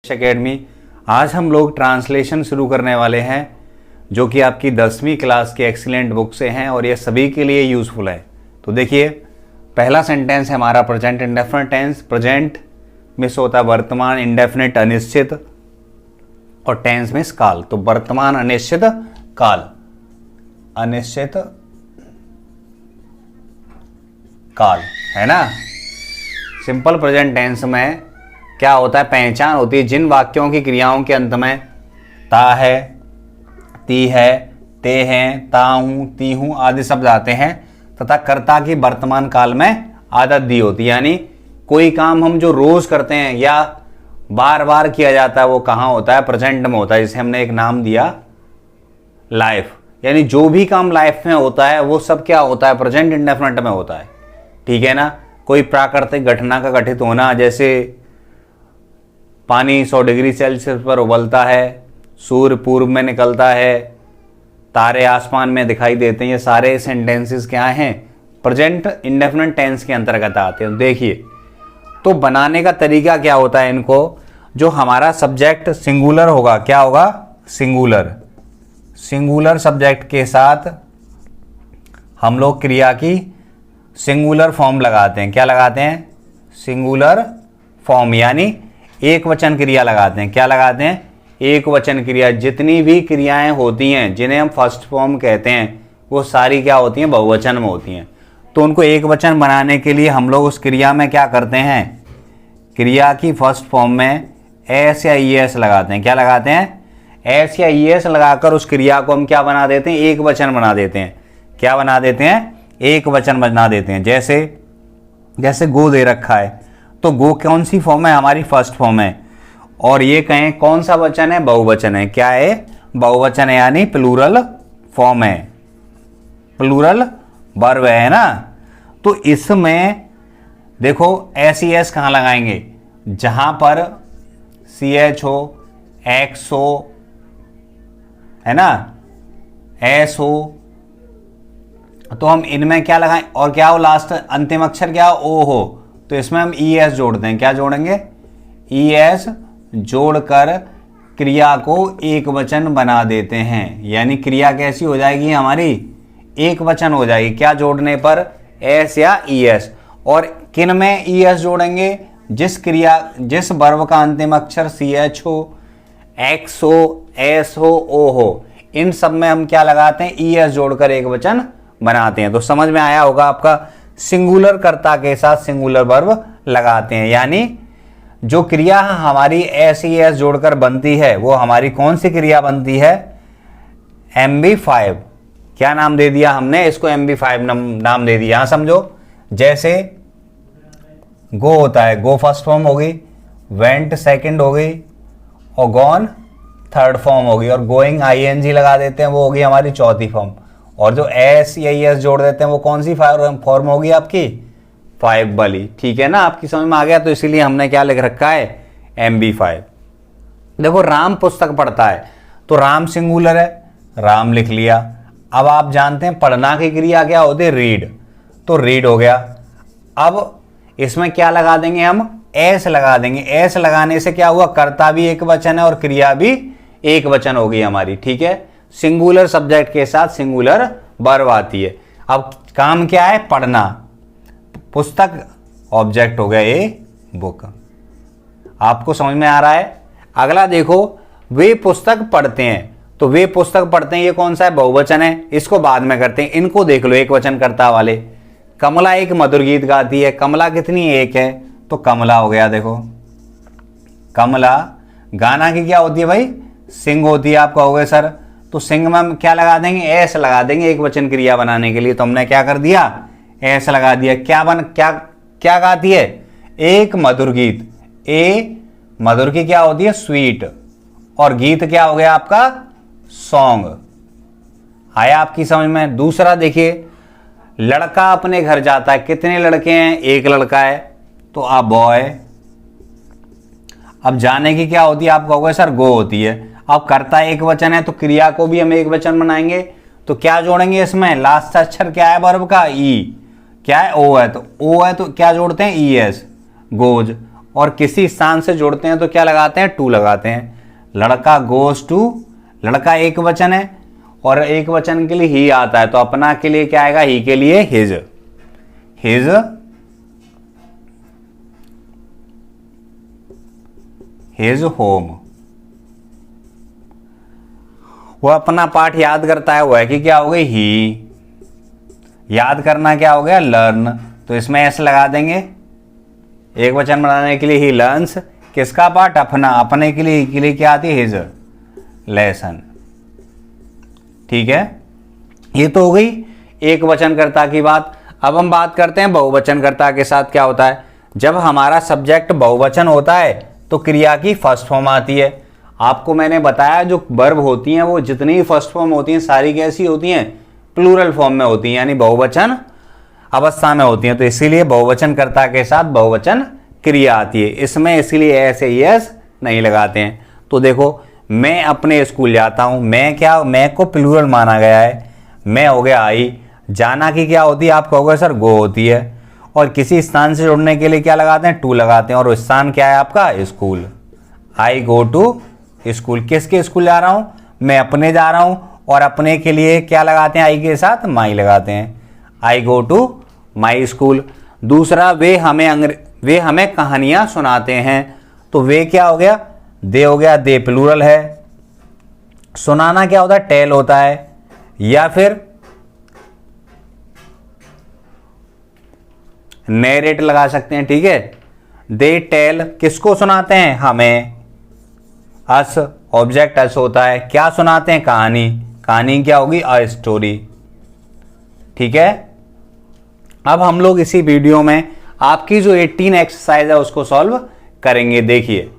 Academy. आज हम लोग ट्रांसलेशन शुरू करने वाले हैं जो कि आपकी 10वीं क्लास की एक्सीलेंट बुक से हैं और ये सभी के लिए यूज़फुल है। तो देखिए, पहला सेंटेंस है हमारा प्रेजेंट इंडेफिनिट टेंस। प्रेजेंट मिस होता है वर्तमान, इंडेफिनिट अनिश्चित और टेंस मिस काल। तो वर्तमान अनिश्चित काल, अनिश्चित काल है ना। सिंपल प्रेजेंट टेंस में क्या होता है, पहचान होती है जिन वाक्यों की क्रियाओं के अंत में ता है, ती है, ते हैं, ता हूं, ती हूं आदि शब्द आते हैं तथा कर्ता की वर्तमान काल में आदत दी होती है। यानी कोई काम हम जो रोज करते हैं या बार बार किया जाता है वो कहाँ होता है, प्रेजेंट में होता है, जिसे हमने एक नाम दिया लाइफ। यानी जो भी काम लाइफ में होता है वो सब क्या होता है, प्रेजेंट इंडेफिनिट में होता है। ठीक है ना। कोई प्राकृतिक घटना का घटित होना, जैसे पानी 100 डिग्री सेल्सियस पर उबलता है, सूर्य पूर्व में निकलता है, तारे आसमान में दिखाई देते हैं, ये सारे सेंटेंसेस क्या हैं, प्रेजेंट इंडेफिनिट टेंस के अंतर्गत आते हैं। देखिए, तो बनाने का तरीका क्या होता है इनको, जो हमारा सब्जेक्ट सिंगुलर होगा, क्या होगा, सिंगुलर। सिंगुलर सब्जेक्ट के साथ हम लोग क्रिया की सिंगुलर फॉर्म लगाते हैं। क्या लगाते हैं, सिंगुलर फॉर्म, यानी एक वचन क्रिया लगाते हैं। क्या लगाते हैं, एक वचन क्रिया। जितनी भी क्रियाएं होती हैं जिन्हें हम फर्स्ट फॉर्म कहते हैं वो सारी क्या होती हैं, बहुवचन में होती हैं। तो उनको एक वचन बनाने के लिए हम लोग उस क्रिया में क्या करते हैं, क्रिया की फर्स्ट फॉर्म में एस या ई एस लगाते हैं। क्या लगाते हैं, एस या ई एस लगाकर उस क्रिया को हम क्या बना देते हैं, एक वचन बना देते हैं। क्या बना देते हैं, एक वचन बना देते हैं। जैसे गो दे रखा है तो गो कौन सी फॉर्म है, हमारी फर्स्ट फॉर्म है। और ये कहें कौन सा वचन है, बहुवचन है। क्या है, बहुवचन है, यानी प्लूरल फॉर्म है, प्लूरल वर्ब है ना। तो इसमें देखो एस ई एस कहाँ लगाएंगे, जहां पर सी एच हो, एक्स हो, है ना, एस हो, तो हम इनमें क्या लगाएं, और क्या हो लास्ट अंतिम अक्षर क्या हो, ओ हो, तो इसमें हम ई एस जोड़ते हैं। क्या जोड़ेंगे, ई एस जोड़कर क्रिया को एक वचन बना देते हैं। यानी क्रिया कैसी हो जाएगी हमारी, एक वचन हो जाएगी। क्या जोड़ने पर, एस या ई एस। और किन में ई एस जोड़ेंगे, जिस वर्ब का अंतिम अक्षर सी एच हो, एक्स हो, एस हो, ओ हो, इन सब में हम क्या लगाते हैं, ई एस जोड़कर एक वचन बनाते हैं। तो समझ में आया होगा आपका, सिंगुलर कर्ता के साथ सिंगुलर वर्ब लगाते हैं। यानी जो क्रिया हमारी एस ई एस जोड़कर बनती है वो हमारी कौन सी क्रिया बनती है, MB5। क्या नाम दे दिया हमने इसको, MB5 नाम दे दिया। यहां समझो, जैसे गो होता है, गो फर्स्ट फॉर्म होगी, वेंट सेकंड हो गई और गॉन थर्ड फॉर्म होगी, और गोइंग ING लगा देते हैं, वो होगी हमारी चौथी फॉर्म। और जो एस या ई एस जोड़ देते हैं वो कौन सी फॉर्म होगी आपकी, 5 वाली। ठीक है ना, आपकी समझ में आ गया। तो इसीलिए हमने क्या लिख रखा है, MB5। देखो, राम पुस्तक पढ़ता है तो राम सिंगुलर है, राम लिख लिया। अब आप जानते हैं पढ़ना की क्रिया क्या होती है, रीड, तो रीड हो गया। अब इसमें क्या लगा देंगे हम, एस लगा देंगे। एस लगाने से क्या हुआ, कर्ता भी एक वचन है और क्रिया भी एक वचन होगी हमारी। ठीक है, सिंगुलर सब्जेक्ट के साथ सिंगुलर वर्ब आती है। अब काम क्या है, पढ़ना। पुस्तक ऑब्जेक्ट हो गया, ए बुक। आपको समझ में आ रहा है। अगला देखो, वे पुस्तक पढ़ते हैं, तो वे पुस्तक पढ़ते हैं, ये कौन सा है, बहुवचन है, इसको बाद में करते हैं। इनको देख लो, एक वचन कर्ता वाले। कमला एक मधुर गीत गाती है, कमला कितनी, एक है, तो कमला हो गया। देखो, कमला। गाना की क्या होती है भाई, सिंग होती है। आप कहोगे सर तो सिंग में हम क्या लगा देंगे, एस लगा देंगे एक वचन क्रिया बनाने के लिए। तो हमने क्या कर दिया, एस लगा दिया। क्या गाती है, एक मधुर गीत। ए मधुर की क्या होती है, स्वीट, और गीत क्या हो गया आपका, सॉन्ग। आया आपकी समझ में। दूसरा देखिए, लड़का अपने घर जाता है, कितने लड़के हैं, एक लड़का है, तो आ बॉय। अब जाने की क्या होती है, आप कहोगे सर गो होती है। अब कर्ता एक वचन है तो क्रिया को भी हम एक वचन बनाएंगे। तो क्या जोड़ेंगे इसमें, लास्ट अक्षर क्या है वर्ब का, ई। क्या है, ओ है, तो ओ है तो क्या जोड़ते हैं, ई एस, गोज। और किसी स्थान से जोड़ते हैं तो क्या लगाते हैं, टू लगाते हैं। लड़का गोज टू, लड़का एक वचन है और एक वचन के लिए ही आता है, तो अपना के लिए क्या आएगा, ही के लिए हिज, हिज हिज होम। वो अपना पाठ याद करता है, वो है कि क्या हो गई, ही। याद करना क्या हो गया, लर्न, तो इसमें एस लगा देंगे। एक वचन बनाने के लिए ही लर्न्स, किसका पाठ, अपना, अपने के लिए क्या आती है, हिज लेसन। ठीक है, ये तो हो गई एक वचनकर्ता की बात। अब हम बात करते हैं बहुवचनकर्ता के साथ क्या होता है। जब हमारा सब्जेक्ट बहुवचन होता है तो क्रिया की फर्स्ट फॉर्म आती है। आपको मैंने बताया जो वर्ब होती हैं वो जितनी फर्स्ट फॉर्म होती हैं सारी कैसी होती हैं, प्लूरल फॉर्म में होती हैं, यानी बहुवचन अवस्था में होती हैं। तो इसीलिए बहुवचनकर्ता के साथ बहुवचन क्रिया आती है। इसमें इसीलिए ऐसे यस नहीं लगाते हैं। तो देखो, मैं अपने स्कूल जाता हूं, मैं क्या, मैं को प्लूरल माना गया है, मैं हो गया आई। जाना की क्या होती है, आप कहोगे सर गो होती है। और किसी स्थान से जुड़ने के लिए क्या लगाते हैं, टू लगाते हैं, और वो स्थान क्या है आपका, school. I go to school, किसके स्कूल जा रहा हूं, मैं अपने जा रहा हूं, और अपने के लिए क्या लगाते हैं, आई के साथ माई लगाते हैं, आई गो टू माई स्कूल। दूसरा, वे हमें कहानियां सुनाते हैं, तो वे क्या हो गया, दे हो गया, दे प्लूरल है। सुनाना क्या होता है, टेल होता है, या फिर नैरेट लगा सकते हैं। ठीक है, दे टेल, किसको सुनाते हैं, हमें, अस, ऑब्जेक्ट अस होता है, क्या सुनाते हैं, कहानी, कहानी क्या होगी, अ स्टोरी। ठीक है, अब हम लोग इसी वीडियो में आपकी जो 18 एक्सरसाइज है उसको सॉल्व करेंगे। देखिए,